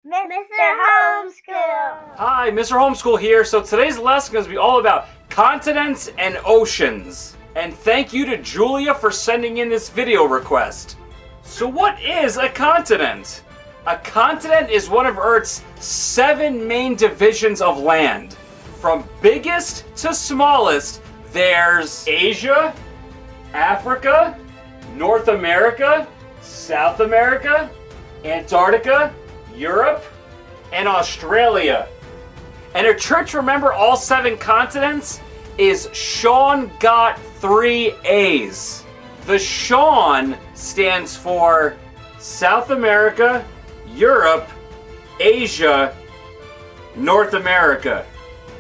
Mr. Homeschool. Hi, Mr. Homeschool here. So today's lesson is going to be all about continents and oceans. And thank you to Julia for sending in this video request. So what is a continent? A continent is one of Earth's 7 main divisions of land. From biggest to smallest, there's Asia, Africa, North America, South America, Antarctica, Europe, and Australia. And a trick to remember all 7 continents is Sean got 3 A's. The Sean stands for South America, Europe, Asia, North America.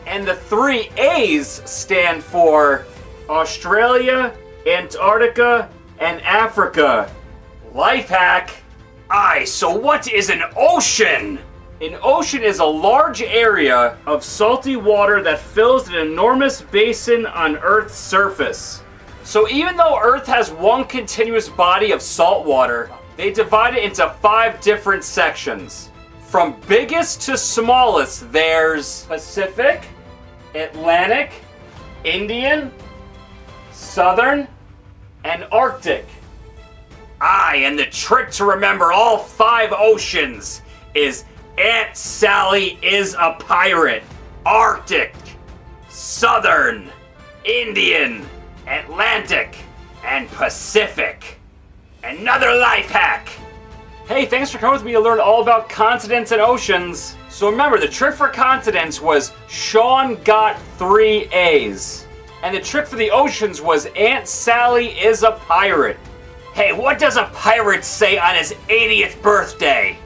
And the 3 A's stand for Australia, Antarctica, and Africa. Life hack. So what is an ocean? An ocean is a large area of salty water that fills an enormous basin on Earth's surface. So even though Earth has one continuous body of salt water, they divide it into 5 different sections. From biggest to smallest, there's Pacific, Atlantic, Indian, Southern, and Arctic. And the trick to remember all 5 oceans is Aunt Sally is a pirate. Arctic, Southern, Indian, Atlantic, and Pacific. Another life hack. Hey, thanks for coming with me to learn all about continents and oceans. So remember, the trick for continents was Sean got 3 A's. And the trick for the oceans was Aunt Sally is a pirate. Hey, what does a pirate say on his 80th birthday?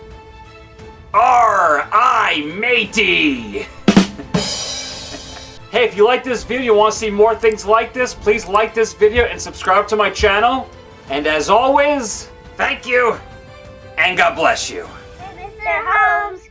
R.I. matey! Hey, if you like this video, you want to see more things like this, please like this video and subscribe to my channel. And as always, thank you, and God bless you. Mr. Homeschool.